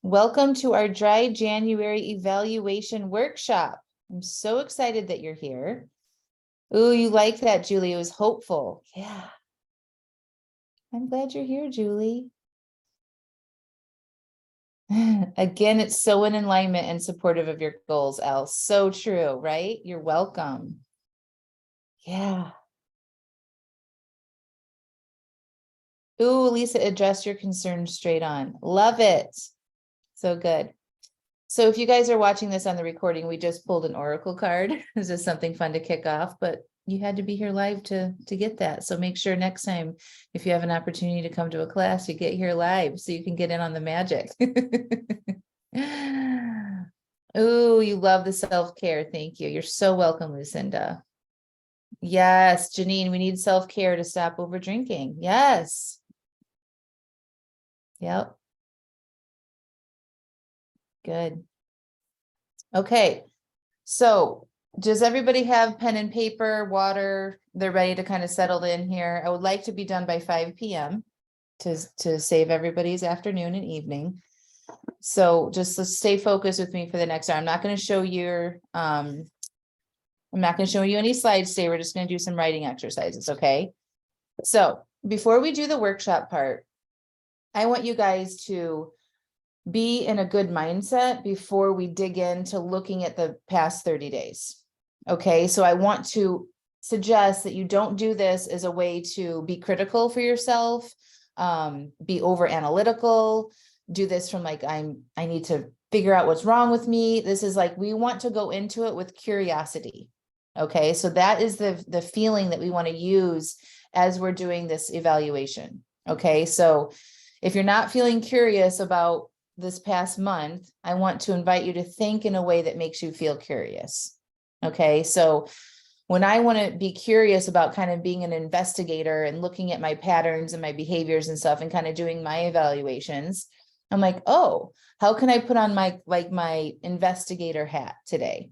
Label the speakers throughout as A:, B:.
A: Welcome to our Dry January evaluation workshop. I'm so excited that you're here. Ooh, you like that, Julie. It was hopeful. Yeah. I'm glad you're here, Julie. Again, it's so in alignment and supportive of your goals, Elle. So true, right? You're welcome. Yeah. Ooh, Lisa, address your concerns straight on. Love it. So good. So if you guys are watching this on the recording, we just pulled an oracle card. This is something fun to kick off, but you had to be here live to get that. So make sure next time, if you have an opportunity to come to a class, you get here live so you can get in on the magic. Oh, you love the self-care. Thank you. You're so welcome, Lucinda. Yes, Janine, we need self-care to stop over drinking. Yes. Yep. Good. Okay. So does everybody have pen and paper, water? They're ready to kind of settle in here. I would like to be done by 5 p.m. to save everybody's afternoon and evening. So just let's stay focused with me for the next hour. I'm not going to show you any slides today. We're just going to do some writing exercises. Okay. So before we do the workshop part, I want you guys to be in a good mindset before we dig into looking at the past 30 days. Okay, so I want to suggest that you don't do this as a way to be critical for yourself, be over analytical, do this from like, I need to figure out what's wrong with me. This is like, we want to go into it with curiosity. Okay, so that is the feeling that we want to use as we're doing this evaluation. Okay, so if you're not feeling curious about this past month, I want to invite you to think in a way that makes you feel curious. Okay, so when I want to be curious about kind of being an investigator and looking at my patterns and my behaviors and stuff and kind of doing my evaluations, I'm like, oh, how can I put on my investigator hat today?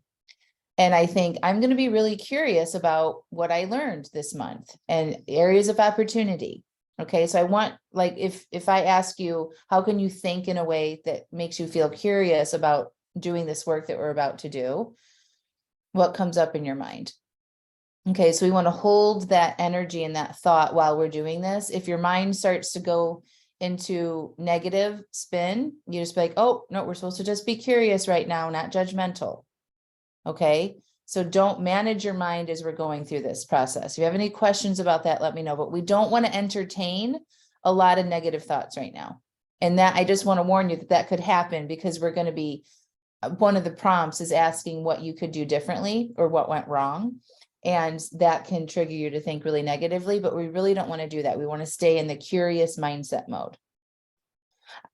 A: And I think I'm going to be really curious about what I learned this month and areas of opportunity. Okay, so I want, like, if I ask you, how can you think in a way that makes you feel curious about doing this work that we're about to do? What comes up in your mind? Okay, so we want to hold that energy and that thought while we're doing this. If your mind starts to go into negative spin, you just be like, oh, no, we're supposed to just be curious right now, not judgmental. Okay, so don't manage your mind as we're going through this process. If you have any questions about that, let me know, but we don't want to entertain a lot of negative thoughts right now. And that I just want to warn you that that could happen because we're going to be, one of the prompts is asking what you could do differently or what went wrong. And that can trigger you to think really negatively, but we really don't want to do that. We want to stay in the curious mindset mode.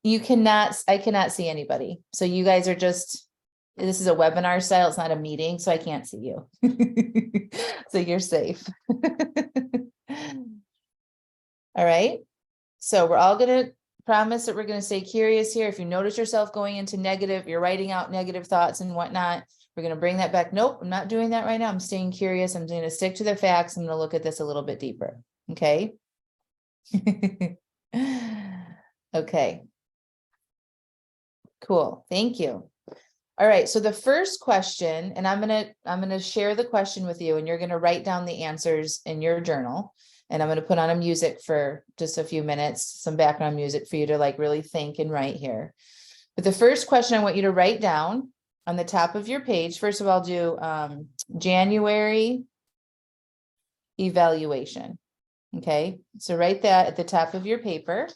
A: I cannot see anybody. So you guys are just, this is a webinar style. It's not a meeting, so I can't see you. So you're safe. All right. So we're all going to promise that we're going to stay curious here. If you notice yourself going into negative, you're writing out negative thoughts and whatnot, we're going to bring that back. Nope, I'm not doing that right now. I'm staying curious. I'm going to stick to the facts. I'm going to look at this a little bit deeper. Okay. Okay. Cool. Thank you. All right. So the first question, and I'm going to share the question with you, and you're going to write down the answers in your journal. And I'm going to put on a music for just a few minutes, some background music for you to like really think and write here. But the first question I want you to write down on the top of your page. First of all, do January evaluation. Okay. So write that at the top of your paper.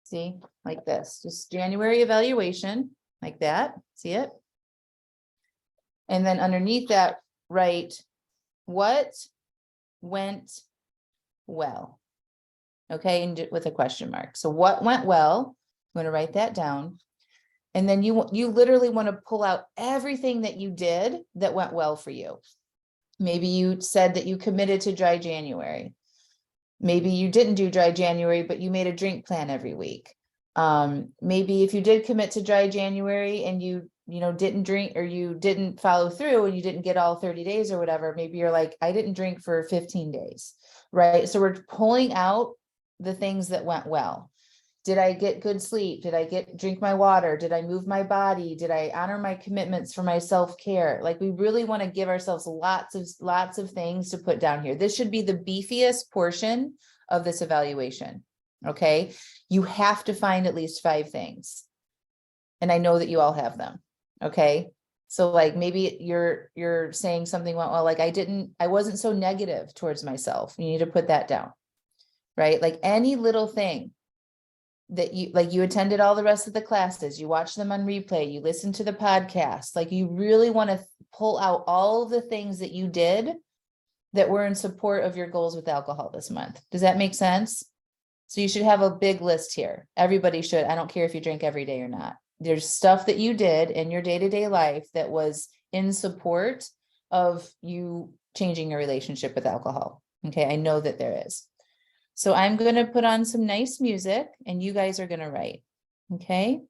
A: See, like this, just January evaluation, like that. See it? And then underneath that, write what went well. Okay, and with a question mark. So what went well? I'm going to write that down. And then you literally want to pull out everything that you did that went well for you. Maybe you said that you committed to dry January. Maybe you didn't do dry January, but you made a drink plan every week. Maybe if you did commit to dry January and you didn't drink, or you didn't follow through and you didn't get all 30 days or whatever, maybe you're like, I didn't drink for 15 days, right? So we're pulling out the things that went well. Did I get good sleep? Did I drink my water? Did I move my body? Did I honor my commitments for my self-care? Like, we really want to give ourselves lots of things to put down here. This should be the beefiest portion of this evaluation. Okay. You have to find at least 5 things. And I know that you all have them. Okay. So like, maybe you're saying something went well, like I wasn't so negative towards myself. You need to put that down, right? Like any little thing that you attended all the rest of the classes, you watch them on replay, you listen to the podcast, like you really want to pull out all of the things that you did that were in support of your goals with alcohol this month. Does that make sense? So you should have a big list here. Everybody should. I don't care if you drink every day or not. There's stuff that you did in your day-to-day life that was in support of you changing your relationship with alcohol. Okay, I know that there is. So I'm going to put on some nice music and you guys are going to write. Okay.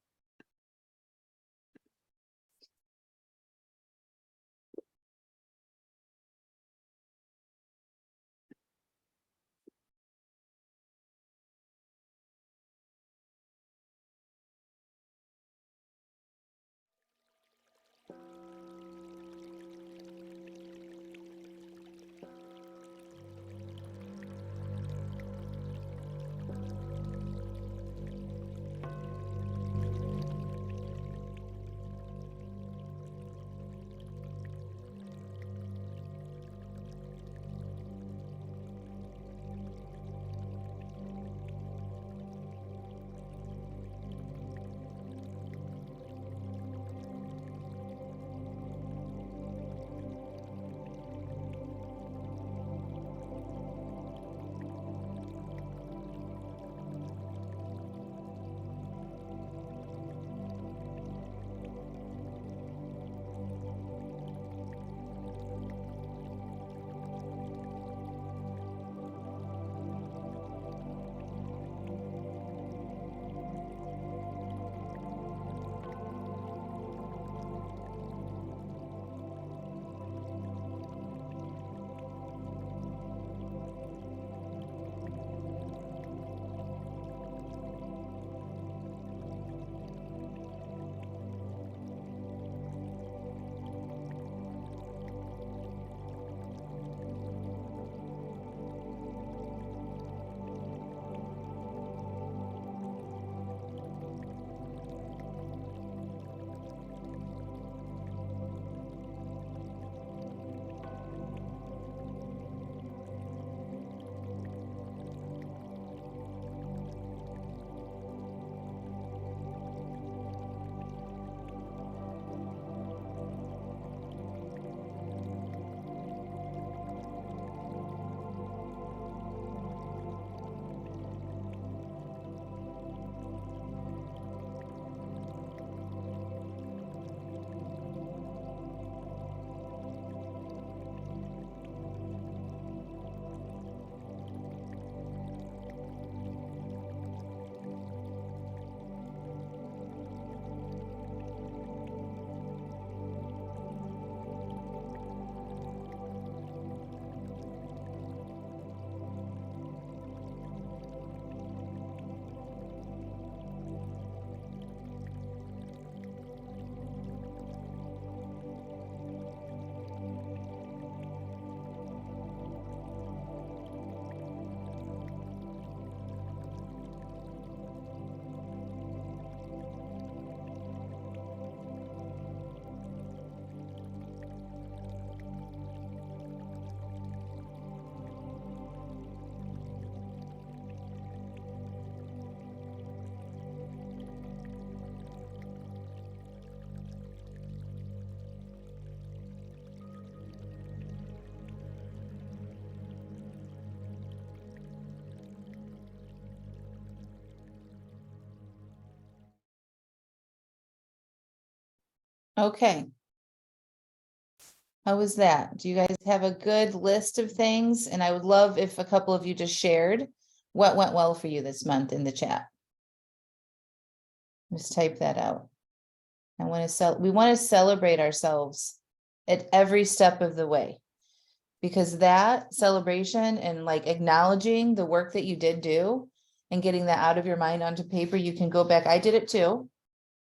A: Okay. How was that? Do you guys have a good list of things? And I would love if a couple of you just shared what went well for you this month in the chat. Just type that out. We want to celebrate ourselves at every step of the way, because that celebration and like acknowledging the work that you did do and getting that out of your mind onto paper, you can go back. I did it too.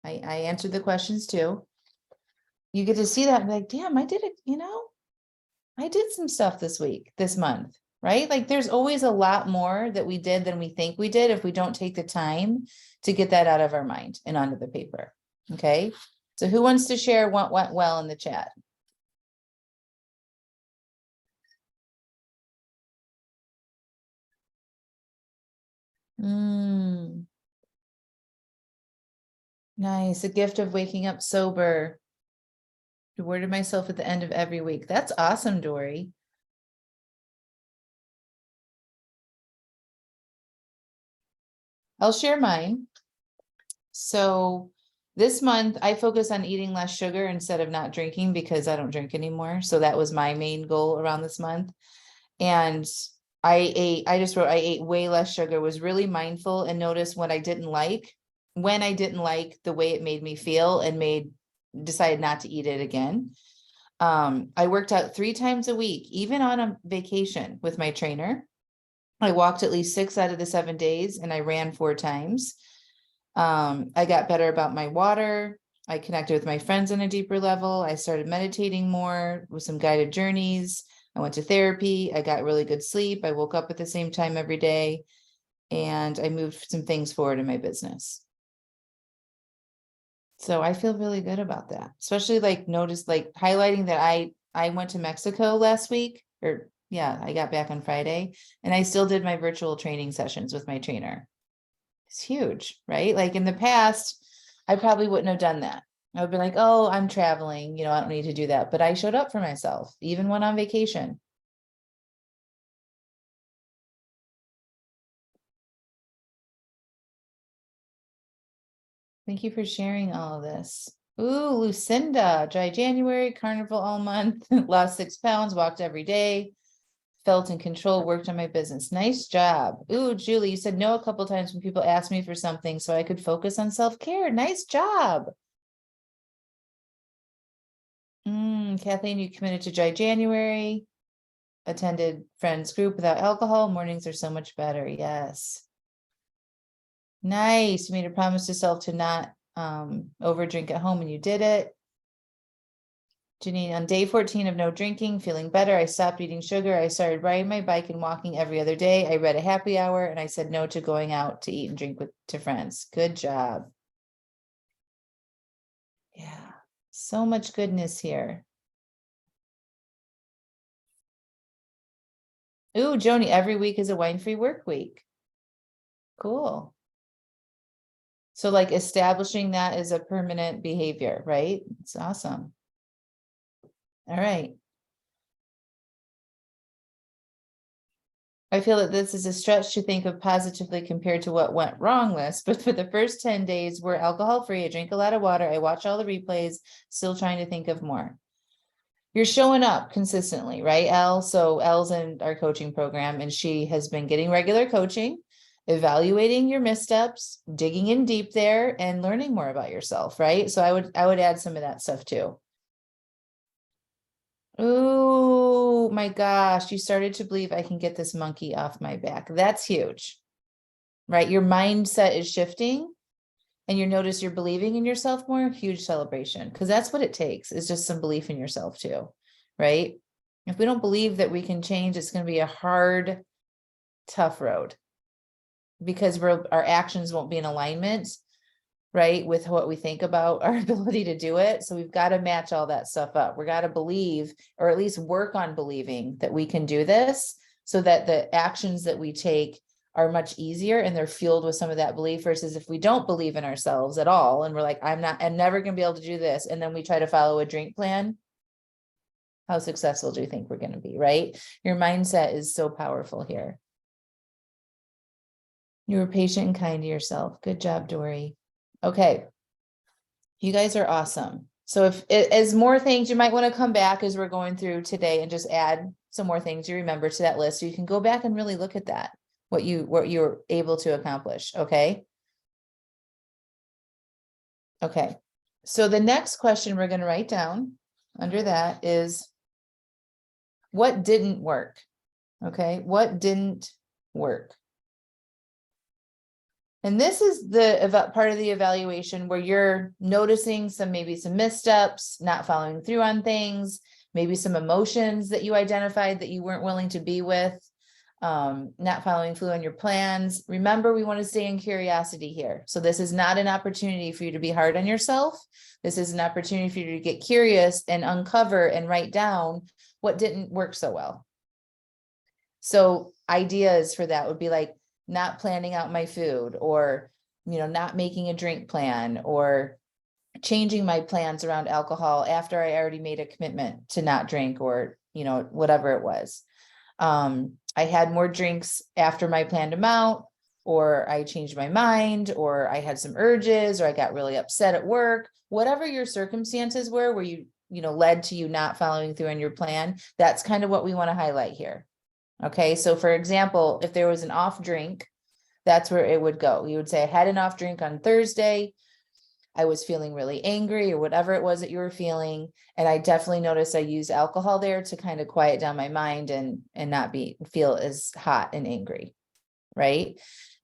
A: I answered the questions too. You get to see that and be like, damn, I did it, I did some stuff this month, right? Like there's always a lot more that we did than we think we did if we don't take the time to get that out of our mind and onto the paper. Okay. So who wants to share what went well in the chat? Nice. A gift of waking up sober. Rewarded myself at the end of every week. That's awesome, Dory. I'll share mine. So this month I focus on eating less sugar instead of not drinking because I don't drink anymore. So that was my main goal around this month. And I ate way less sugar, was really mindful and noticed when I didn't like the way it made me feel and decided not to eat it again. I worked out 3 times a week, even on a vacation with my trainer. I walked at least 6 out of the 7 days and I ran 4 times. I got better about my water. I connected with my friends on a deeper level. I started meditating more with some guided journeys. I went to therapy. I got really good sleep. I woke up at the same time every day, and I moved some things forward in my business. So I feel really good about that, especially highlighting that I went to Mexico last week, I got back on Friday, and I still did my virtual training sessions with my trainer. It's huge, right? Like in the past, I probably wouldn't have done that. I would be like, oh, I'm traveling, I don't need to do that. But I showed up for myself, even when on vacation. Thank you for sharing all of this. Ooh, Lucinda, dry January, carnival all month, lost 6 pounds, walked every day, felt in control, worked on my business. Nice job. Ooh, Julie, you said no a couple times when people asked me for something so I could focus on self-care. Nice job. Kathleen, you committed to dry January, attended friends group without alcohol. Mornings are so much better. Yes. Nice. You made a promise to self to not over drink at home and you did it. Janine, on day 14 of no drinking, feeling better. I stopped eating sugar. I started riding my bike and walking every other day. I read a happy hour and I said no to going out to eat and drink to friends. Good job. Yeah. So much goodness here. Ooh, Joni, every week is a wine-free work week. Cool. So like establishing that as a permanent behavior, right? It's awesome. All right. I feel that this is a stretch to think of positively compared to what went wrong list, but for the first 10 days, we're alcohol free. I drink a lot of water. I watch all the replays, still trying to think of more. You're showing up consistently, right, Elle? So Elle's in our coaching program and she has been getting regular coaching, evaluating your missteps, digging in deep there and learning more about yourself, right? So I would add some of that stuff too. Oh my gosh, you started to believe I can get this monkey off my back. That's huge, right? Your mindset is shifting and you notice you're believing in yourself more. Huge celebration, because that's what it takes, is just some belief in yourself too, right? If we don't believe that we can change, it's going to be a hard, tough road because our actions won't be in alignment, right, with what we think about our ability to do it. So we've got to match all that stuff up. We got to believe, or at least work on believing that we can do this, so that the actions that we take are much easier and they're fueled with some of that belief, versus if we don't believe in ourselves at all and we're like, I'm never going to be able to do this, and then we try to follow a drink plan, how successful do you think we're going to be, right? Your mindset is so powerful here. You were patient and kind to yourself. Good job, Dory. Okay. You guys are awesome. So if as more things, you might want to come back as we're going through today and just add some more things you remember to that list. So you can go back and really look at that, what you're able to accomplish. Okay. Okay. So the next question we're going to write down under that is, what didn't work? Okay. What didn't work? And this is the part of the evaluation where you're noticing maybe some missteps, not following through on things, maybe some emotions that you identified that you weren't willing to be with, not following through on your plans. Remember, we want to stay in curiosity here. So this is not an opportunity for you to be hard on yourself. This is an opportunity for you to get curious and uncover and write down what didn't work so well. So ideas for that would be like not planning out my food, or, not making a drink plan, or changing my plans around alcohol after I already made a commitment to not drink, or, whatever it was. I had more drinks after my planned amount, or I changed my mind, or I had some urges, or I got really upset at work, whatever your circumstances were, where you led to you not following through on your plan. That's kind of what we want to highlight here. Okay. So for example, if there was an off drink, that's where it would go. You would say, I had an off drink on Thursday. I was feeling really angry, or whatever it was that you were feeling. And I definitely noticed I used alcohol there to kind of quiet down my mind and not feel as hot and angry. Right.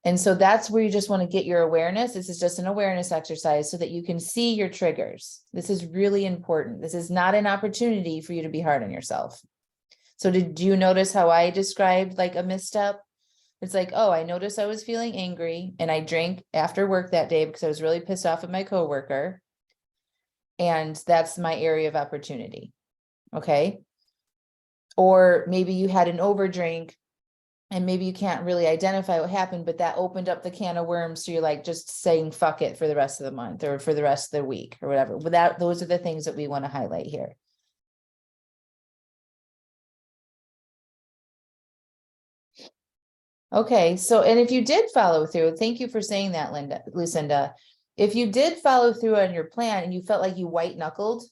A: And so that's where you just want to get your awareness. This is just an awareness exercise so that you can see your triggers. This is really important. This is not an opportunity for you to be hard on yourself. So did you notice how I described like a misstep? It's like, oh, I noticed I was feeling angry and I drank after work that day because I was really pissed off at my coworker. And that's my area of opportunity. Okay. Or maybe you had an overdrink and maybe you can't really identify what happened, but that opened up the can of worms. So you're like just saying fuck it for the rest of the month or for the rest of the week or whatever. Those are the things that we want to highlight here. Okay, so, and if you did follow through, thank you for saying that, Lucinda. If you did follow through on your plan and you felt like you white knuckled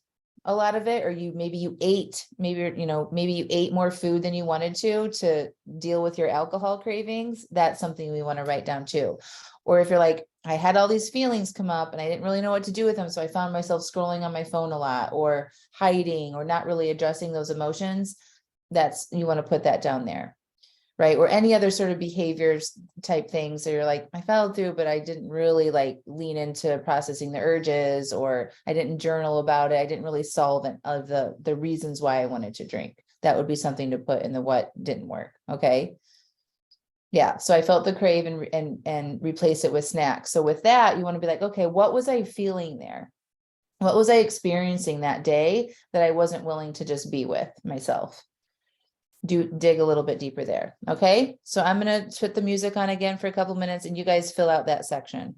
A: a lot of it, or maybe you ate more food than you wanted to deal with your alcohol cravings, that's something we want to write down too. Or if you're like, I had all these feelings come up and I didn't really know what to do with them, so I found myself scrolling on my phone a lot, or hiding, or not really addressing those emotions, you want to put that down there. Right. Or any other sort of behaviors type things that you're like, I followed through, but I didn't really like lean into processing the urges, or I didn't journal about it. I didn't really solve the reasons why I wanted to drink. That would be something to put in the what didn't work. Okay. Yeah. So I felt the crave and replace it with snacks. So with that, you want to be like, okay, what was I feeling there? What was I experiencing that day that I wasn't willing to just be with myself? Dig a little bit deeper there. Okay. So I'm going to put the music on again for a couple minutes and you guys fill out that section.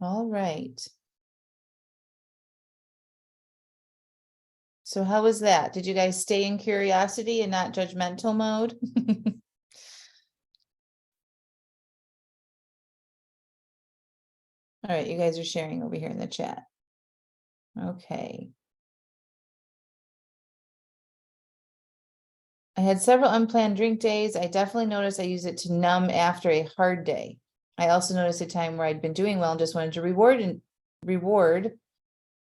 A: All right. So how was that? Did you guys stay in curiosity and not judgmental mode? All right, you guys are sharing over here in the chat. Okay. I had several unplanned drink days. I definitely noticed I use it to numb after a hard day. I also noticed a time where I'd been doing well and just wanted to reward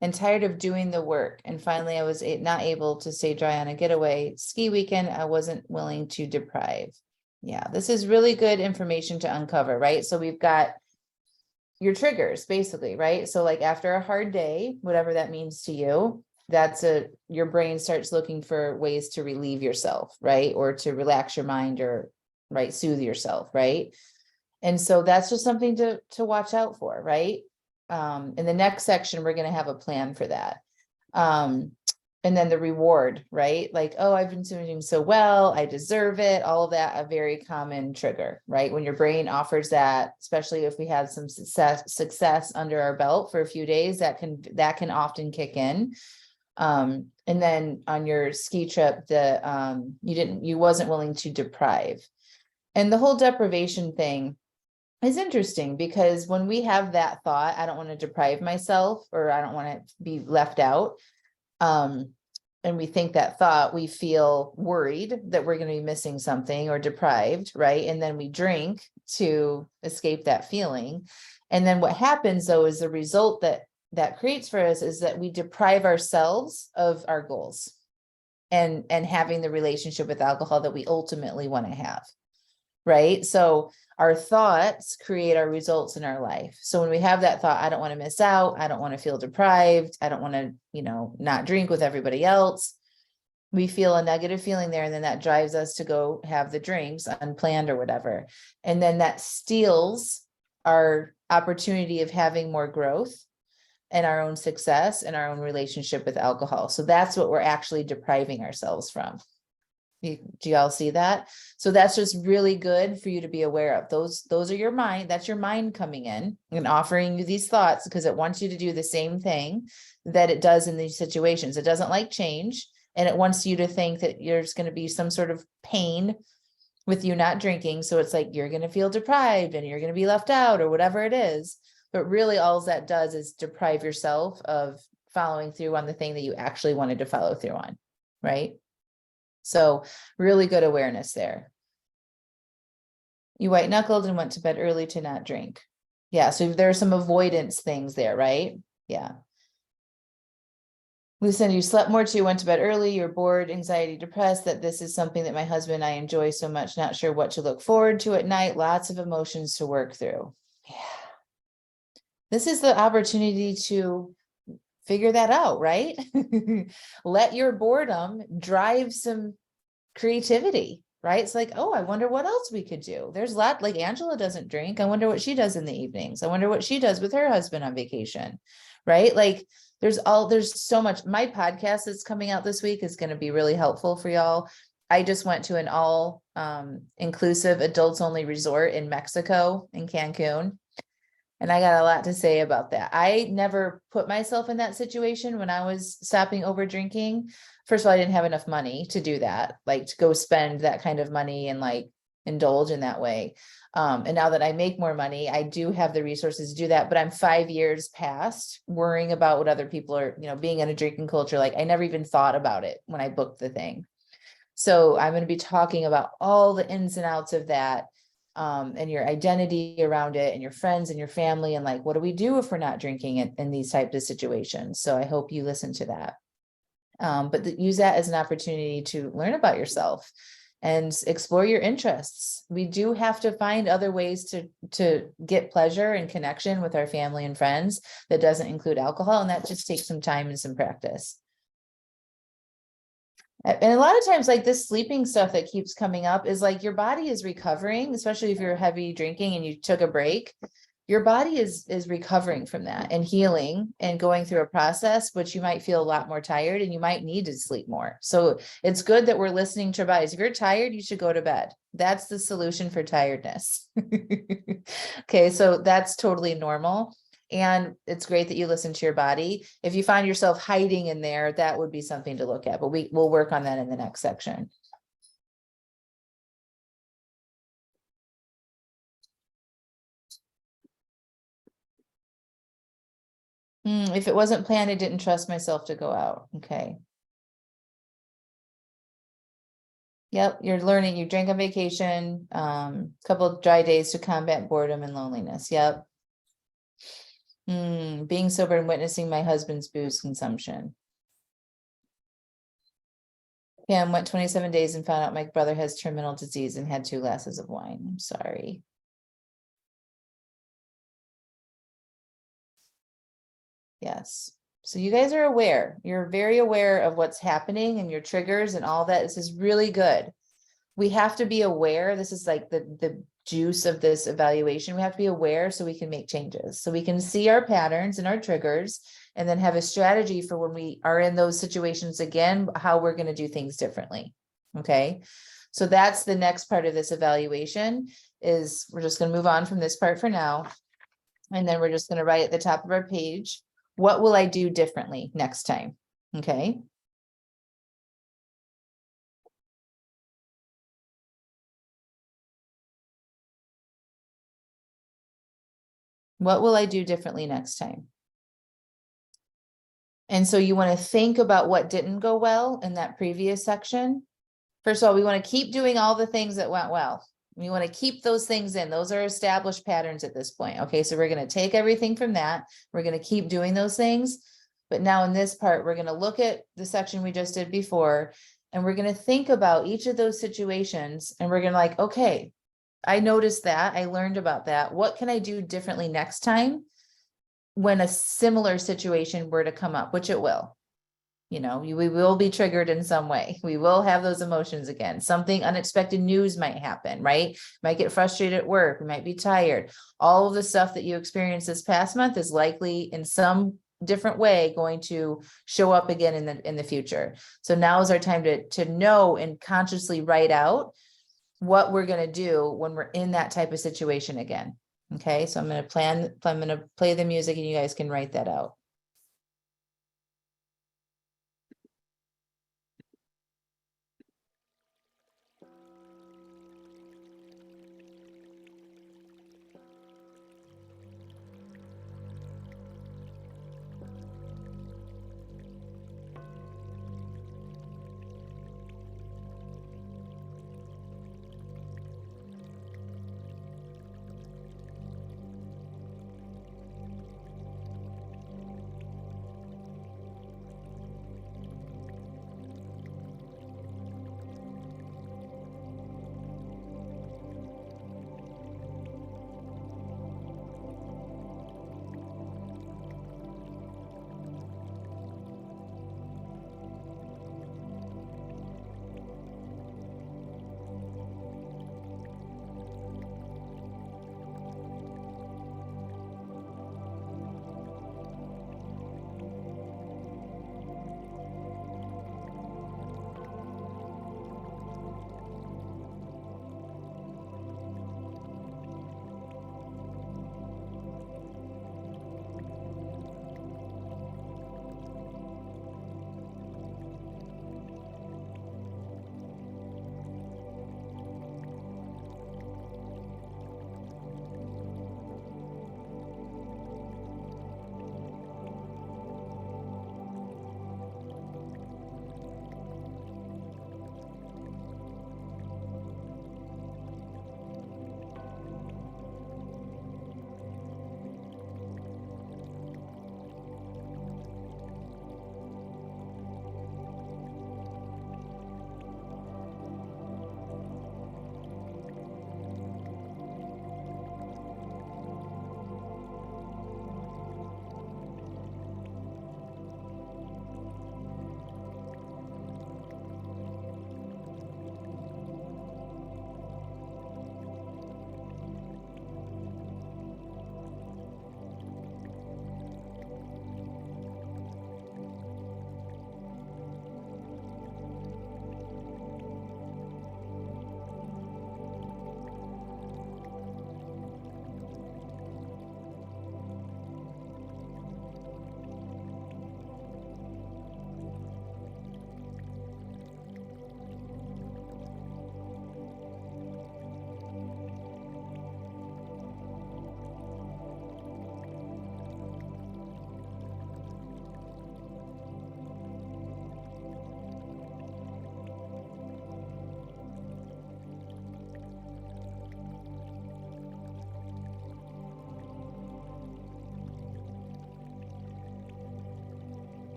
A: and tired of doing the work. And finally, I was not able to stay dry on a getaway ski weekend. I wasn't willing to deprive. Yeah, this is really good information to uncover, right? So we've got your triggers basically, right? So like after a hard day, whatever that means to you, your brain starts looking for ways to relieve yourself, right? Or to relax your mind or soothe yourself, right? And so that's just something to watch out for, right? In the next section, we're going to have a plan for that. And then the reward, right? Like, oh, I've been doing so well, I deserve it. All of that, a very common trigger, right? When your brain offers that, especially if we have some success under our belt for a few days, that can often kick in. And then on your ski trip, you wasn't willing to deprive. And the whole deprivation thing is interesting because when we have that thought, I don't want to deprive myself or I don't want to be left out. And we think that thought, we feel worried that we're going to be missing something or deprived, right? And then we drink to escape that feeling. And then what happens though is the result that creates for us is that we deprive ourselves of our goals and having the relationship with alcohol that we ultimately want to have, right? So our thoughts create our results in our life. So when we have that thought, I don't want to miss out, I don't want to feel deprived, I don't want to, not drink with everybody else, we feel a negative feeling there, and then that drives us to go have the drinks unplanned or whatever. And then that steals our opportunity of having more growth and our own success and our own relationship with alcohol. So that's what we're actually depriving ourselves from. Do y'all see that? So that's just really good for you to be aware of. Those are your mind. That's your mind coming in and offering you these thoughts because it wants you to do the same thing that it does in these situations. It doesn't like change, and it wants you to think that there's going to be some sort of pain with you not drinking. So it's like you're going to feel deprived and you're going to be left out or whatever it is. But really all that does is deprive yourself of following through on the thing that you actually wanted to follow through on, right? So really good awareness there. You white knuckled and went to bed early to not drink. Yeah. So there are some avoidance things there, right? Yeah. Lucinda, you slept more too, went to bed early, you're bored, anxiety, depressed, that this is something that my husband and I enjoy so much, not sure what to look forward to at night, lots of emotions to work through. Yeah. This is the opportunity to figure that out, right? Let your boredom drive some creativity, right? It's like, oh, I wonder what else we could do. There's a lot, like Angela doesn't drink. I wonder what she does in the evenings. I wonder what she does with her husband on vacation, right? Like there's so much. My podcast that's coming out this week is going to be really helpful for y'all. I just went to an all inclusive adults only resort in Mexico, in Cancun. And I got a lot to say about that. I never put myself in that situation when I was stopping over drinking. First of all, I didn't have enough money to do that, like to go spend that kind of money and like indulge in that way. And now that I make more money, I do have the resources to do that, but I'm 5 years past worrying about what other people are, being in a drinking culture. Like I never even thought about it when I booked the thing. So I'm going to be talking about all the ins and outs of that. And your identity around it and your friends and your family and like, what do we do if we're not drinking in these types of situations? So I hope you listen to that. But use that as an opportunity to learn about yourself and explore your interests. We do have to find other ways to get pleasure and connection with our family and friends that doesn't include alcohol. And that just takes some time and some practice. And a lot of times, like this sleeping stuff that keeps coming up is like your body is recovering, especially if you're heavy drinking and you took a break. Your body is recovering from that and healing and going through a process, but you might feel a lot more tired and you might need to sleep more. So it's good that we're listening to your bodies. If you're tired, you should go to bed. That's the solution for tiredness. Okay, so that's totally normal. And it's great that you listen to your body. If you find yourself hiding in there, that would be something to look at, but we'll work on that in the next section. If it wasn't planned, I didn't trust myself to go out. Okay. Yep, you're learning. You drank on vacation, couple of dry days to combat boredom and loneliness. Yep. Being sober and witnessing my husband's booze consumption. Pam went 27 days and found out my brother has terminal disease and had 2 glasses of wine. I'm sorry. Yes. So you guys are aware. You're very aware of what's happening and your triggers and all that. This is really good. We have to be aware. This is like the juice of this evaluation. We have to be aware so we can make changes. So we can see our patterns and our triggers and then have a strategy for when we are in those situations again, how we're going to do things differently. Okay. So that's the next part of this evaluation is we're just going to move on from this part for now. And then we're just going to write at the top of our page, what will I do differently next time? Okay. What will I do differently next time? And so you want to think about what didn't go well in that previous section. First of all, we want to keep doing all the things that went well. We want to keep those things in. Those are established patterns at this point. Okay, so we're going to take everything from that. We're going to keep doing those things. But now in this part, we're going to look at the section we just did before, and we're going to think about each of those situations. And we're going to like, okay, I noticed that. I learned about that. What can I do differently next time when a similar situation were to come up, which it will? You know, we will be triggered in some way. We will have those emotions again. Something unexpected news might happen, right? Might get frustrated at work. We might be tired. All of the stuff that you experienced this past month is likely in some different way going to show up again in the future. So now is our time to know and consciously write out what we're going to do when we're in that type of situation again. Okay, so I'm going to play the music and you guys can write that out.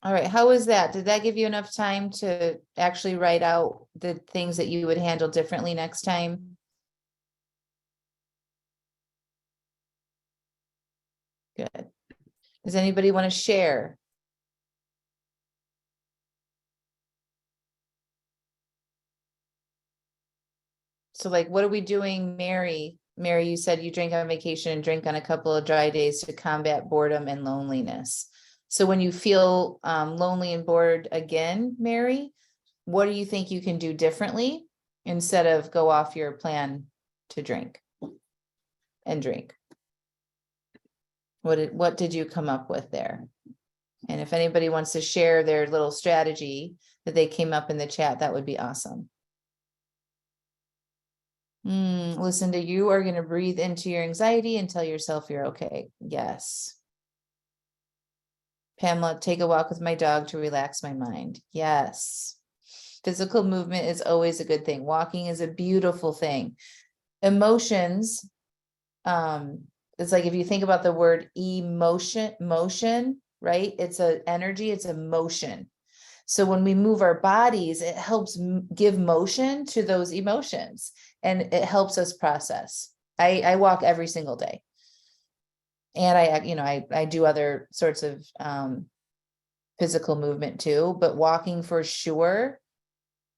A: All right, how was that? Did that give you enough time to actually write out the things that you would handle differently next time? Good. Does anybody want to share? So like, what are we doing, Mary? Mary, you said you drink on vacation and drink on a couple of dry days to combat boredom and loneliness. So when you feel lonely and bored again, Mary, what do you think you can do differently instead of go off your plan to drink and drink? What did you come up with there? And if anybody wants to share their little strategy that they came up in the chat, that would be awesome. Listen to you are going to breathe into your anxiety and tell yourself you're okay. Yes. Pamela, take a walk with my dog to relax my mind. Yes. Physical movement is always a good thing. Walking is a beautiful thing. Emotions, it's like if you think about the word motion, right? It's an energy, it's a motion. So when we move our bodies, it helps give motion to those emotions and it helps us process. I walk every single day. And I do other sorts of physical movement too, but walking for sure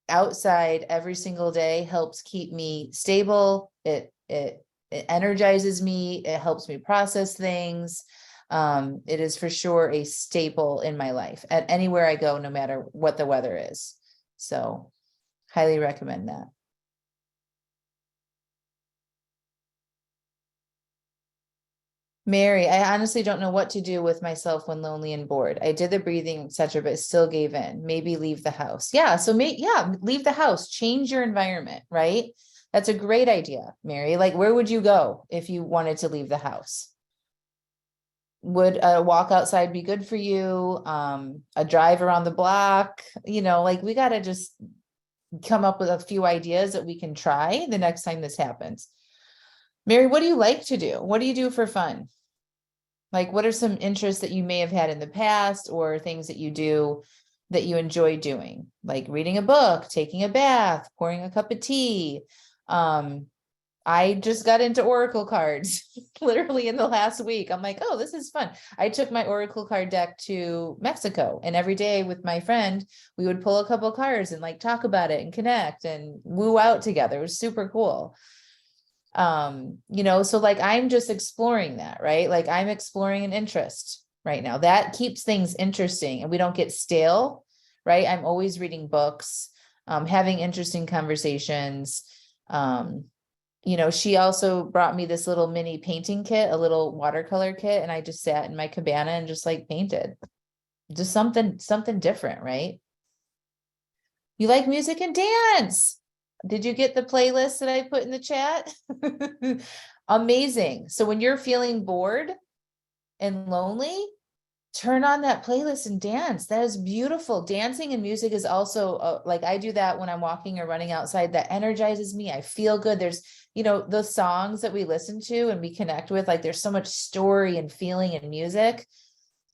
A: outside every single day helps keep me stable. It energizes me. It helps me process things. It is for sure a staple in my life at anywhere I go, no matter what the weather is. So highly recommend that. Mary, I honestly don't know what to do with myself when lonely and bored. I did the breathing, etc., but still gave in. Maybe leave the house. Yeah, so leave the house, change your environment, right? That's a great idea, Mary. Like, where would you go if you wanted to leave the house? Would a walk outside be good for you? A drive around the block? Like we got to just come up with a few ideas that we can try the next time this happens. Mary, what do you like to do? What do you do for fun? Like, what are some interests that you may have had in the past or things that you do that you enjoy doing? Like reading a book, taking a bath, pouring a cup of tea. I just got into Oracle cards literally in the last week. I'm like, oh, this is fun. I took my Oracle card deck to Mexico, and every day with my friend, we would pull a couple cards and like talk about it and connect and woo out together. It was super cool. So like I'm just exploring that, right? Like I'm exploring an interest right now. That keeps things interesting and we don't get stale, right? I'm always reading books, having interesting conversations. She also brought me this little mini painting kit, a little watercolor kit, and I just sat in my cabana and just like painted. Just something different, right? You like music and dance. Did you get the playlist that I put in the chat? Amazing. So when you're feeling bored and lonely, turn on that playlist and dance. That is beautiful. Dancing and music is also like I do that when I'm walking or running outside. That energizes me. I feel good. There's, the songs that we listen to and we connect with, like there's so much story and feeling in music.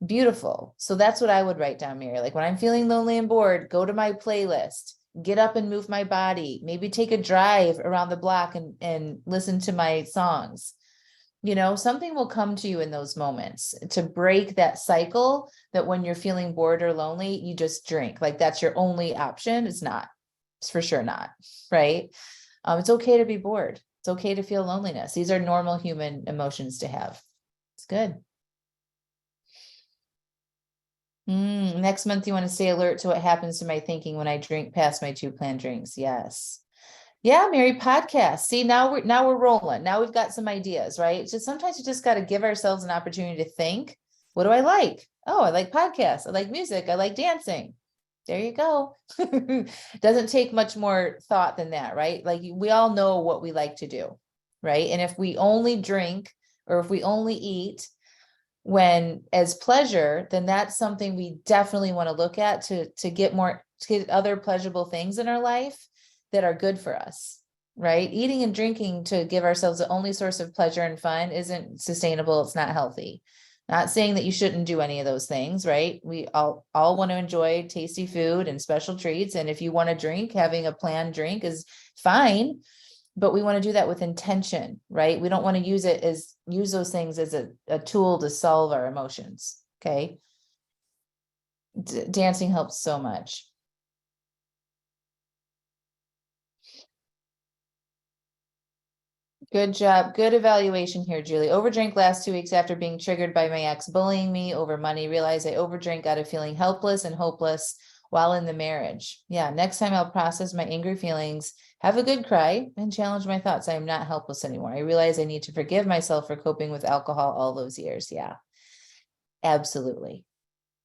A: Beautiful. So that's what I would write down, Mary. Like when I'm feeling lonely and bored, go to my playlist, get up and move my body, maybe take a drive around the block and listen to my songs. Something will come to you in those moments to break that cycle that when you're feeling bored or lonely, you just drink. Like that's your only option. It's not. It's for sure not. Right. It's okay to be bored. It's okay to feel loneliness. These are normal human emotions to have. It's good. Next month, you want to stay alert to what happens to my thinking when I drink past my 2 planned drinks. Yes. Yeah, Mary, podcast. See, now we're rolling. Now we've got some ideas, right? So sometimes you just got to give ourselves an opportunity to think, what do I like? Oh, I like podcasts. I like music. I like dancing. There you go. Doesn't take much more thought than that, right? Like we all know what we like to do, right? And if we only drink or if we only eat when as pleasure, then that's something we definitely want to look at to get other pleasurable things in our life that are good for us, right? Eating and drinking to give ourselves the only source of pleasure and fun isn't sustainable. It's not healthy. Not saying that you shouldn't do any of those things, right? We all want to enjoy tasty food and special treats. And if you want to drink, having a planned drink is fine, but we want to do that with intention, right? We don't want to use those things as a tool to solve our emotions. Okay. Dancing helps so much. Good job. Good evaluation here, Julie. Overdrank last 2 weeks after being triggered by my ex bullying me over money. Realized I overdrank out of feeling helpless and hopeless while in the marriage. Yeah, next time I'll process my angry feelings, have a good cry, and challenge my thoughts. I am not helpless anymore. I realize I need to forgive myself for coping with alcohol all those years. Yeah, absolutely.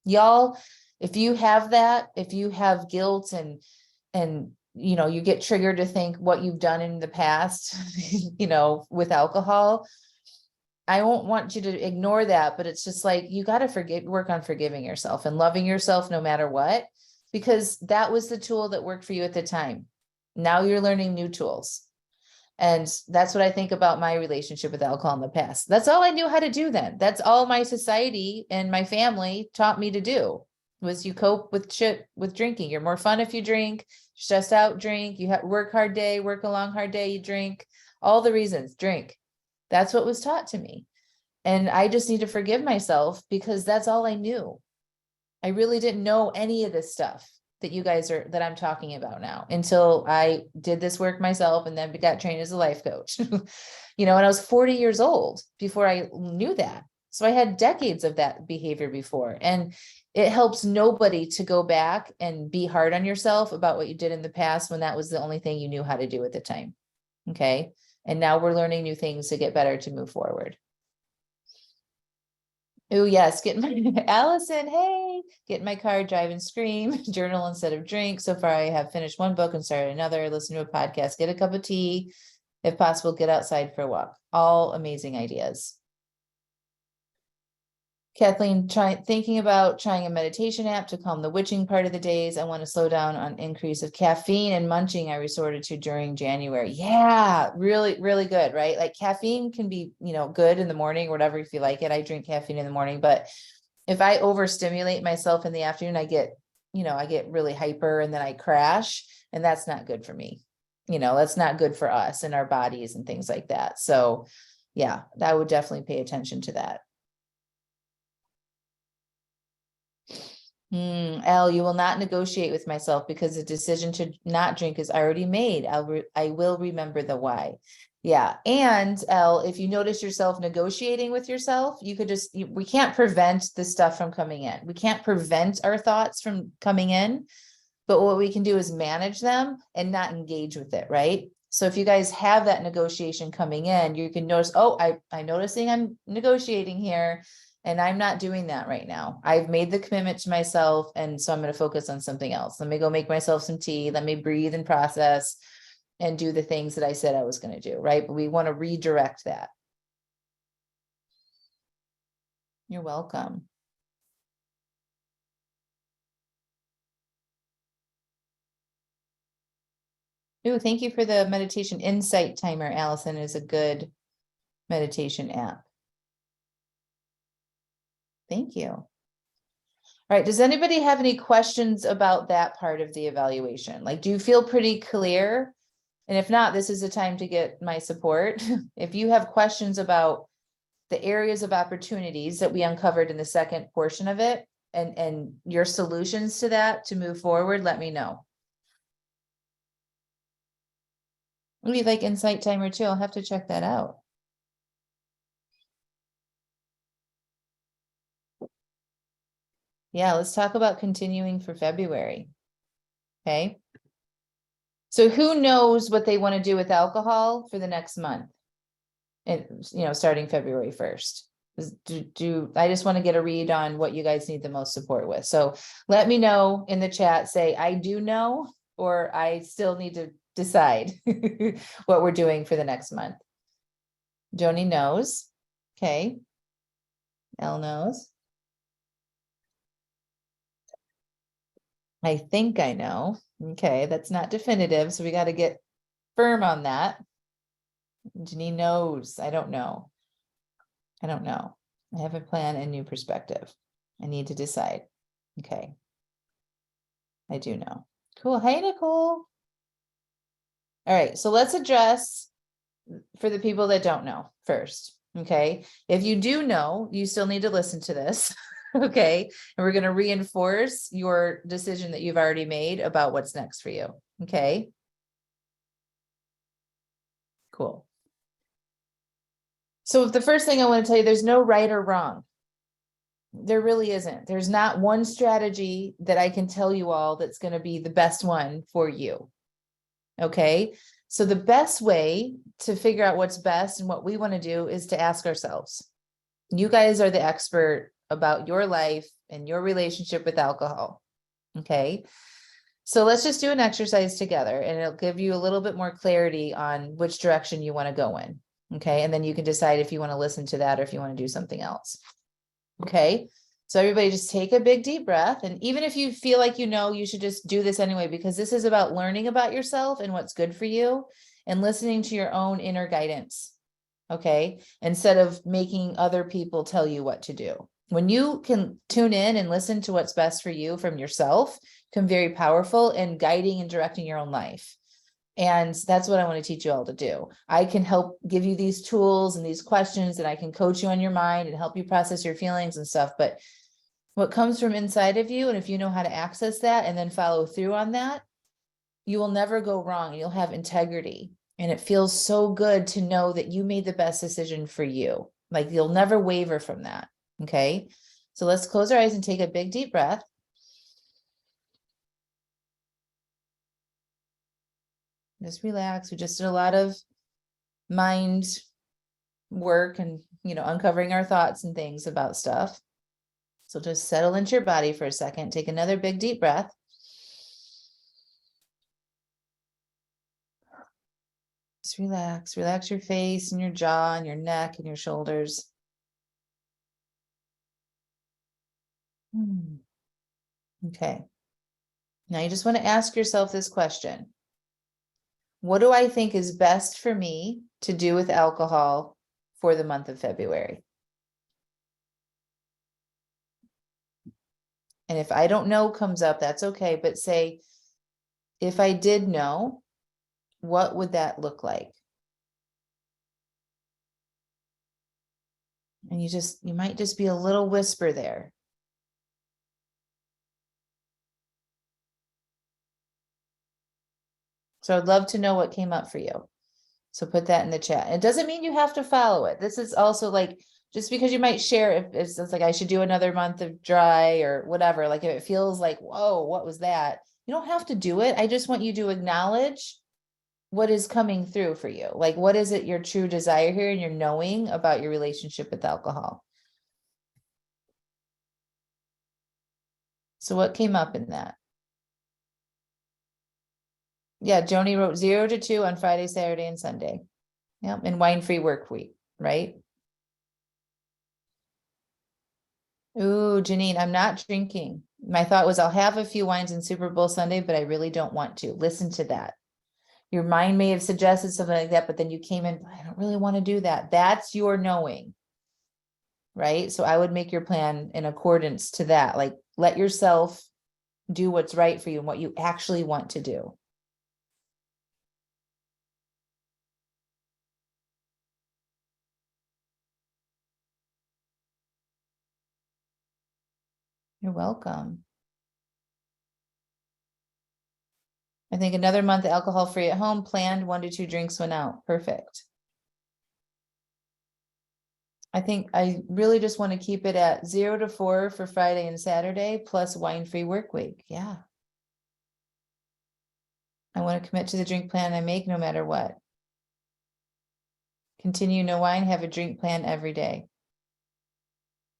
A: Y'all, if you have that, if you have guilt and you get triggered to think what you've done in the past, with alcohol, I won't want you to ignore that, but it's just like, you got to work on forgiving yourself and loving yourself no matter what, because that was the tool that worked for you at the time. Now you're learning new tools. And that's what I think about my relationship with alcohol in the past. That's all I knew how to do then. That's all my society and my family taught me to do, was you cope with shit with drinking. You're more fun if you drink, stressed out, drink, you work hard day, work a long, hard day, you drink, all the reasons, drink. That's what was taught to me. And I just need to forgive myself because that's all I knew. I really didn't know any of this stuff that I'm talking about now until I did this work myself and then got trained as a life coach, and I was 40 years old before I knew that. So I had decades of that behavior before, and it helps nobody to go back and be hard on yourself about what you did in the past when that was the only thing you knew how to do at the time. Okay. And now we're learning new things to get better, to move forward. Oh yes, get my Allison, hey, get in my car, drive and scream, journal instead of drink. So far, I have finished one book and started another, listen to a podcast, get a cup of tea, if possible, get outside for a walk. All amazing ideas. Kathleen, thinking about trying a meditation app to calm the witching part of the days. I want to slow down on increase of caffeine and munching I resorted to during January. Yeah, really, really good, right? Like caffeine can be, good in the morning or whatever, if you like it. I drink caffeine in the morning, but if I overstimulate myself in the afternoon, I get really hyper and then I crash, and that's not good for me. That's not good for us and our bodies and things like that. So yeah, I would definitely pay attention to that. Elle, you will not negotiate with myself because the decision to not drink is already made. I will remember the why. Yeah. And Elle, if you notice yourself negotiating with yourself, you could we can't prevent the stuff from coming in. We can't prevent our thoughts from coming in, but what we can do is manage them and not engage with it. Right. So if you guys have that negotiation coming in, you can notice, oh, I'm noticing I'm negotiating here. And I'm not doing that right now. I've made the commitment to myself. And so I'm going to focus on something else. Let me go make myself some tea. Let me breathe and process and do the things that I said I was going to do. Right. But we want to redirect that. You're welcome. Oh, thank you for the meditation insight timer. Allison is a good meditation app. Thank you. All right. Does anybody have any questions about that part of the evaluation? Like, do you feel pretty clear? And if not, this is the time to get my support. If you have questions about the areas of opportunities that we uncovered in the second portion of it and your solutions to that to move forward, let me know. Maybe like insight timer too. I'll have to check that out. Yeah, let's talk about continuing for February. Okay. So who knows what they want to do with alcohol for the next month? And starting February 1st. I just want to get a read on what you guys need the most support with. So let me know in the chat, say I do know, or I still need to decide what we're doing for the next month. Joni knows. Okay. Elle knows. I think I know. Okay, that's not definitive, so we got to get firm on that. Janine knows. I don't know. I have a plan and new perspective. I need to decide. Okay. I do know. Cool. Hey, Nicole. All right. So let's address for the people that don't know first. Okay. If you do know, you still need to listen to this. Okay. And we're going to reinforce your decision that you've already made about what's next for you. Okay. Cool. So the first thing I want to tell you, there's no right or wrong. There really isn't. There's not one strategy that I can tell you all that's going to be the best one for you. Okay. So the best way to figure out what's best and what we want to do is to ask ourselves. You guys are the expert about your life and your relationship with alcohol. Okay. So let's just do an exercise together and it'll give you a little bit more clarity on which direction you want to go in. Okay. And then you can decide if you want to listen to that or if you want to do something else. Okay. So everybody just take a big deep breath. And even if you feel like, you should just do this anyway, because this is about learning about yourself and what's good for you and listening to your own inner guidance. Okay. Instead of making other people tell you what to do. When you can tune in and listen to what's best for you from yourself, can be very powerful in guiding and directing your own life. And that's what I want to teach you all to do. I can help give you these tools and these questions, and I can coach you on your mind and help you process your feelings and stuff. But what comes from inside of you, and if you know how to access that and then follow through on that, you will never go wrong. You'll have integrity. And it feels so good to know that you made the best decision for you. Like you'll never waver from that. Okay. So let's close our eyes and take a big deep breath. Just relax. We just did a lot of mind work and, uncovering our thoughts and things about stuff. So just settle into your body for a second. Take another big deep breath. Just relax. Relax your face and your jaw and your neck and your shoulders. Okay. Now you just want to ask yourself this question. What do I think is best for me to do with alcohol for the month of February? And if I don't know comes up, that's okay. But say, if I did know, what would that look like? And you might just be a little whisper there. So I'd love to know what came up for you. So put that in the chat. It doesn't mean you have to follow it. This is also like, just because you might share if it's like, I should do another month of dry or whatever. Like if it feels like, whoa, what was that? You don't have to do it. I just want you to acknowledge what is coming through for you. Like, what is it your true desire here and you're knowing about your relationship with alcohol? So what came up in that? Yeah, Joni wrote 0 to 2 on Friday, Saturday, and Sunday. Yeah, and wine-free work week, right? Ooh, Janine, I'm not drinking. My thought was I'll have a few wines in Super Bowl Sunday, but I really don't want to. Listen to that. Your mind may have suggested something like that, but then you came in, I don't really want to do that. That's your knowing, right? So I would make your plan in accordance to that. Like let yourself do what's right for you and what you actually want to do. You're welcome. I think another month alcohol free at home, planned 1 to 2 drinks went out. Perfect. I think I really just want to keep it at 0 to 4 for Friday and Saturday plus wine free work week. Yeah. I want to commit to the drink plan I make no matter what. Continue no wine, have a drink plan every day.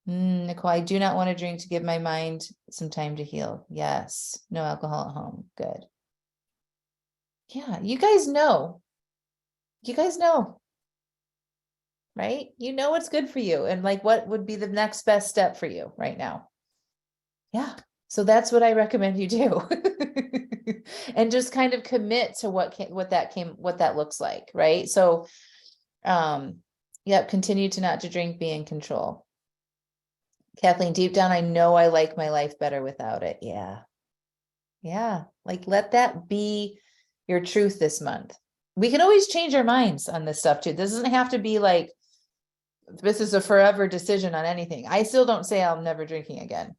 A: Nicole, I do not want to drink to give my mind some time to heal. Yes. No alcohol at home. Good. Yeah. You guys know. Right? You know what's good for you and like what would be the next best step for you right now. Yeah. So that's what I recommend you do. And just kind of commit to what that looks like, right? So yep, continue to not to drink, be in control. Kathleen, deep down, I know I like my life better without it. Yeah. Yeah. Like let that be your truth this month. We can always change our minds on this stuff too. This doesn't have to be like, this is a forever decision on anything. I still don't say I'm never drinking again.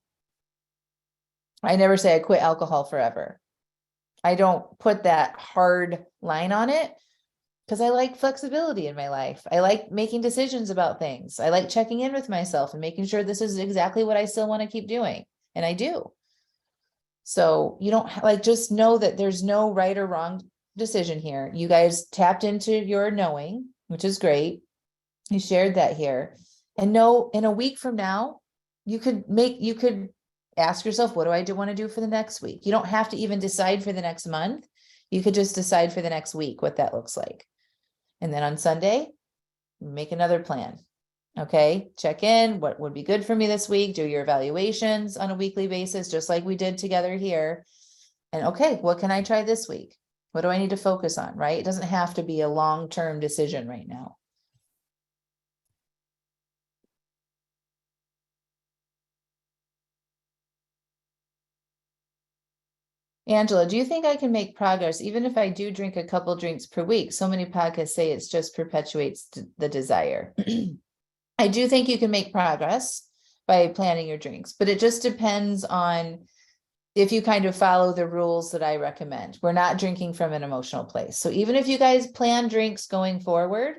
A: I never say I quit alcohol forever. I don't put that hard line on it because I like flexibility in my life. I like making decisions about things. I like checking in with myself and making sure this is exactly what I still want to keep doing. And I do. So you don't like, just know that there's no right or wrong decision here. You guys tapped into your knowing, which is great. You shared that here. And know in a week from now, you could ask yourself, what do I want to do for the next week? You don't have to even decide for the next month. You could just decide for the next week what that looks like. And then on Sunday, make another plan. Okay, check in. What would be good for me this week? Do your evaluations on a weekly basis, just like we did together here. And okay, what can I try this week? What do I need to focus on, right? It doesn't have to be a long-term decision right now. Angela, do you think I can make progress even if I do drink a couple drinks per week? So many podcasts say it's just perpetuates the desire. I do think you can make progress by planning your drinks, but it just depends on if you kind of follow the rules that I recommend. We're not drinking from an emotional place. So even if you guys plan drinks going forward,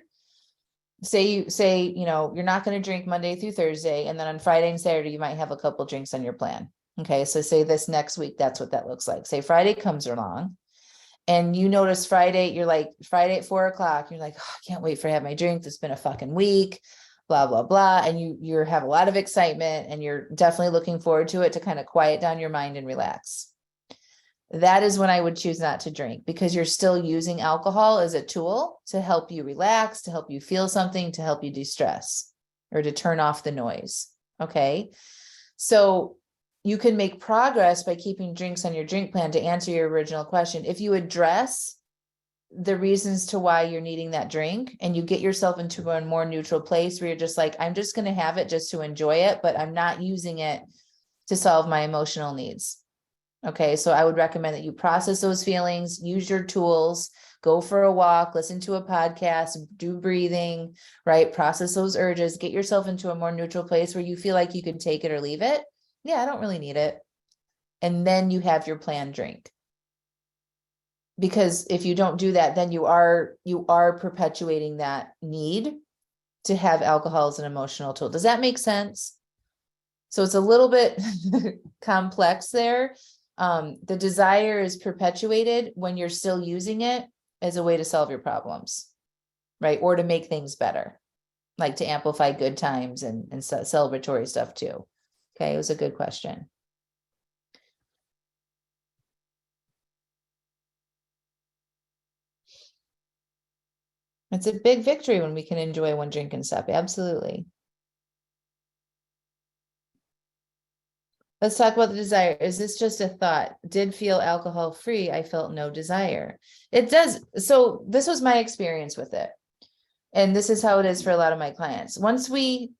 A: say you're not going to drink Monday through Thursday, and then on Friday and Saturday, you might have a couple drinks on your plan. Okay, so say this next week, that's what that looks like. Say Friday comes along and you notice Friday, you're like Friday at 4:00, you're like, oh, I can't wait for have my drink. It's been a fucking week, blah, blah, blah. And you have a lot of excitement and you're definitely looking forward to it to kind of quiet down your mind and relax. That is when I would choose not to drink, because you're still using alcohol as a tool to help you relax, to help you feel something, to help you de-stress or to turn off the noise. Okay. So you can make progress by keeping drinks on your drink plan. To answer your original question, if you address the reasons to why you're needing that drink and you get yourself into a more neutral place where you're just like, I'm just going to have it just to enjoy it, but I'm not using it to solve my emotional needs. Okay, so I would recommend that you process those feelings, use your tools, go for a walk, listen to a podcast, do breathing, right? Process those urges, get yourself into a more neutral place where you feel like you can take it or leave it. Yeah, I don't really need it. And then you have your planned drink. Because if you don't do that, then you are perpetuating that need to have alcohol as an emotional tool. Does that make sense? So it's a little bit complex there. The desire is perpetuated when you're still using it as a way to solve your problems, right? Or to make things better, like to amplify good times and celebratory stuff too. Okay, it was a good question. It's a big victory when we can enjoy one drink and stop. Absolutely. Let's talk about the desire. Is this just a thought? Did feel alcohol free. I felt no desire. It does. So this was my experience with it. And this is how it is for a lot of my clients. Once we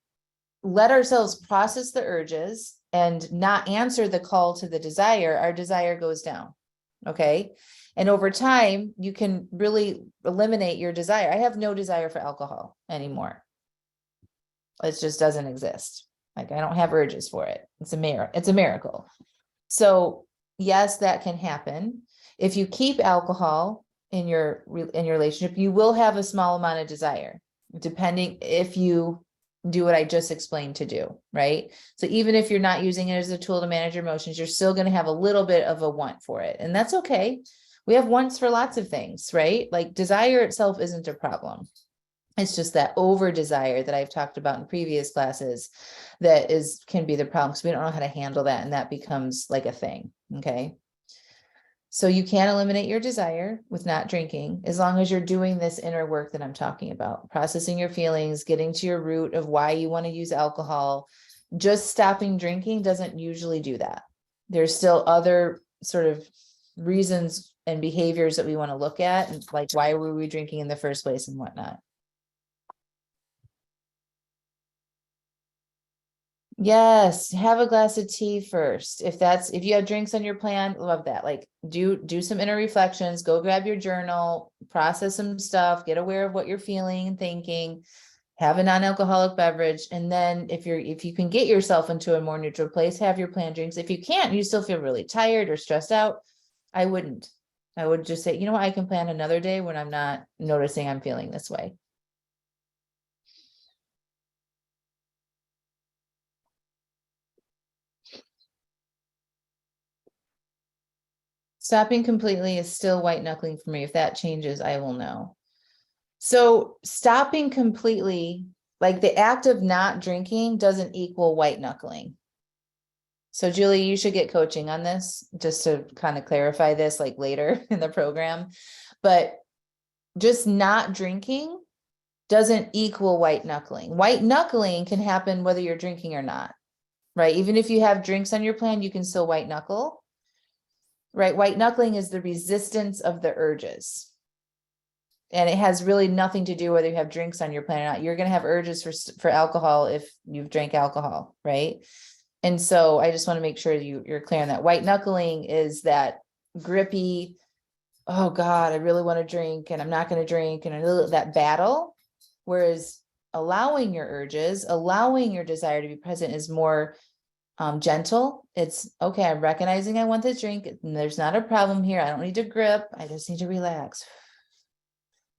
A: let ourselves process the urges and not answer the call to the desire, our desire goes down. Okay. And over time, you can really eliminate your desire. I have no desire for alcohol anymore. It just doesn't exist. Like I don't have urges for it. It's a miracle. So yes, that can happen. If you keep alcohol in your relationship, you will have a small amount of desire, depending if you do what I just explained to do, right? So even if you're not using it as a tool to manage your emotions, you're still going to have a little bit of a want for it. And that's okay. We have wants for lots of things, right? Like desire itself isn't a problem. It's just that over desire that I've talked about in previous classes that can be the problem, because we don't know how to handle that. And that becomes like a thing. Okay. So you can eliminate your desire with not drinking, as long as you're doing this inner work that I'm talking about, processing your feelings, getting to your root of why you want to use alcohol. Just stopping drinking doesn't usually do that. There's still other sort of reasons and behaviors that we want to look at, and like, why were we drinking in the first place and whatnot. Yes, have a glass of tea first. If you have drinks on your plan, love that. Like do some inner reflections, go grab your journal, process some stuff, get aware of what you're feeling and thinking, have a non-alcoholic beverage. And then if you can get yourself into a more neutral place, have your planned drinks. If you can't, you still feel really tired or stressed out, I wouldn't. I would just say, you know what, I can plan another day when I'm not noticing I'm feeling this way. Stopping completely is still white knuckling for me. If that changes, I will know. So stopping completely, like the act of not drinking doesn't equal white knuckling. So Julie, you should get coaching on this just to kind of clarify this like later in the program. But just not drinking doesn't equal white knuckling. White knuckling can happen whether you're drinking or not, right? Even if you have drinks on your plan, you can still white knuckle, right? White knuckling is the resistance of the urges. And it has really nothing to do whether you have drinks on your plan or not. You're going to have urges for alcohol if you've drank alcohol, right? And so I just want to make sure you're clear on that. White knuckling is that grippy, oh God, I really want to drink and I'm not going to drink, and that battle. Whereas allowing your urges, allowing your desire to be present is more gentle. It's okay. I'm recognizing I want this drink. There's not a problem here. I don't need to grip. I just need to relax.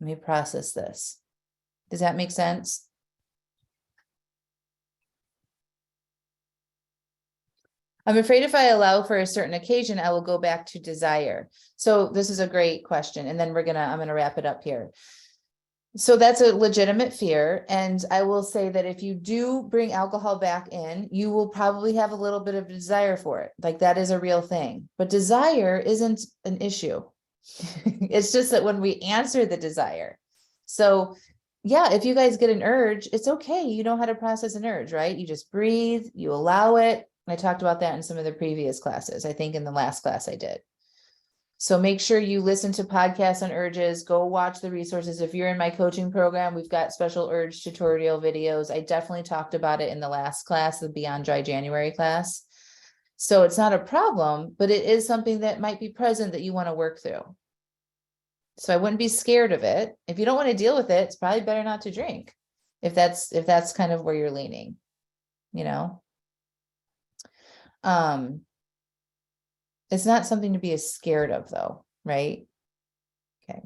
A: Let me process this. Does that make sense? I'm afraid if I allow for a certain occasion, I will go back to desire. So this is a great question. And then I'm going to wrap it up here. So that's a legitimate fear. And I will say that if you do bring alcohol back in, you will probably have a little bit of desire for it. Like that is a real thing, but desire isn't an issue. It's just that when we answer the desire. So yeah, if you guys get an urge, it's okay. You know how to process an urge, right? You just breathe, you allow it. I talked about that in some of the previous classes. I think in the last class I did. So make sure you listen to podcasts on urges, go watch the resources. If you're in my coaching program, we've got special urge tutorial videos. I definitely talked about it in the last class, the Beyond Dry January class. So it's not a problem, but it is something that might be present that you want to work through. So I wouldn't be scared of it. If you don't want to deal with it, it's probably better not to drink. If that's kind of where you're leaning, you know. It's not something to be as scared of though, right? Okay.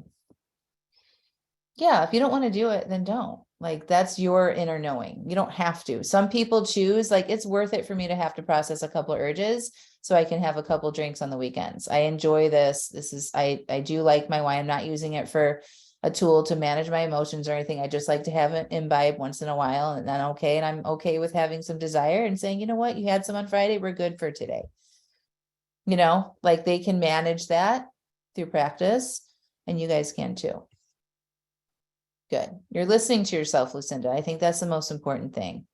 A: Yeah, if you don't want to do it, then don't. Like that's your inner knowing. You don't have to. Some people choose, like it's worth it for me to have to process a couple of urges so I can have a couple drinks on the weekends. I enjoy this. I do like my wine. I'm not using it for a tool to manage my emotions or anything. I just like to have it imbibe once in a while, and then okay. And I'm okay with having some desire and saying, you know what, you had some on Friday, we're good for today. You know, like they can manage that through practice, and you guys can too. Good. You're listening to yourself, Lucinda. I think that's the most important thing.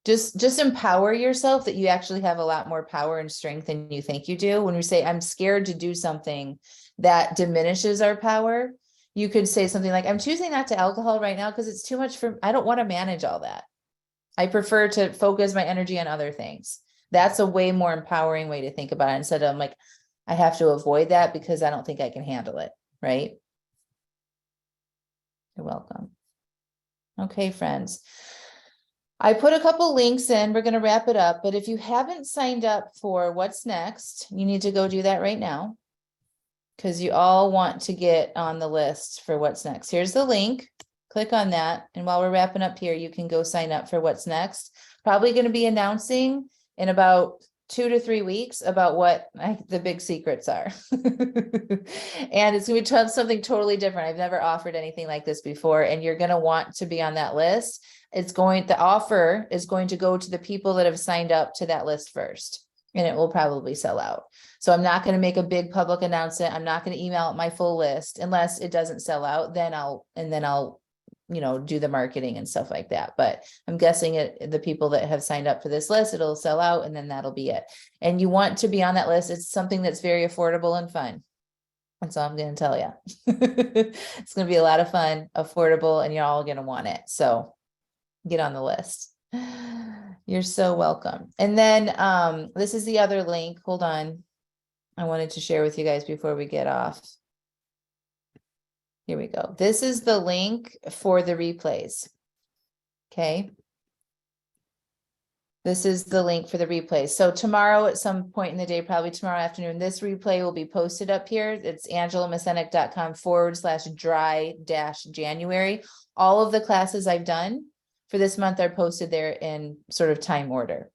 A: Just empower yourself that you actually have a lot more power and strength than you think you do. When we say I'm scared to do something that diminishes our power, you could say something like, I'm choosing not to alcohol right now because it's too much I don't want to manage all that. I prefer to focus my energy on other things. That's a way more empowering way to think about it, instead of like, I have to avoid that because I don't think I can handle it. Right? You're welcome. Okay, friends. I put a couple links in. We're going to wrap it up. But if you haven't signed up for what's next, you need to go do that right now, because you all want to get on the list for what's next. Here's the link. Click on that. And while we're wrapping up here, you can go sign up for what's next. Probably going to be announcing in about 2 to 3 weeks about what the big secrets are. And it's going to be something totally different. I've never offered anything like this before. And you're going to want to be on that list. The offer is going to go to the people that have signed up to that list first, and it will probably sell out. So I'm not going to make a big public announcement. I'm not going to email out my full list unless it doesn't sell out. Then I'll do the marketing and stuff like that. But I'm guessing the people that have signed up for this list, it'll sell out, and then that'll be it. And you want to be on that list. It's something that's very affordable and fun. That's all I'm going to tell you. It's going to be a lot of fun, affordable, and you're all going to want it. So get on the list. You're so welcome. And then this is the other link. Hold on. I wanted to share with you guys before we get off. Here we go. This is the link for the replays. Okay. This is the link for the replay. So tomorrow at some point in the day, probably tomorrow afternoon, this replay will be posted up here. It's angelamascenik.com/dry-January. All of the classes I've done for this month are posted there in sort of time order.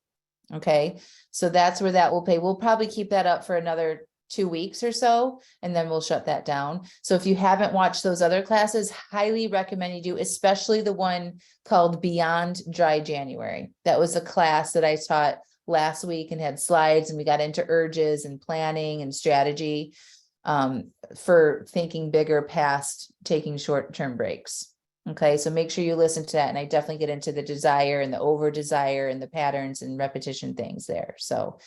A: Okay, so that's where that will pay. We'll probably keep that up for another 2 weeks or so, and then we'll shut that down. So if you haven't watched those other classes, highly recommend you do, especially the one called Beyond Dry January. That was a class that I taught last week and had slides, and we got into urges and planning and strategy for thinking bigger past taking short-term breaks. Okay, so make sure you listen to that. And I definitely get into the desire and the over desire and the patterns and repetition things there. So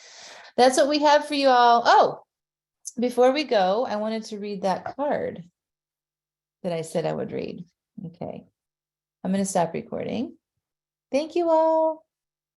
A: that's what we have for you all. Oh, before we go, I wanted to read that card that I said I would read. Okay, I'm going to stop recording. Thank you all.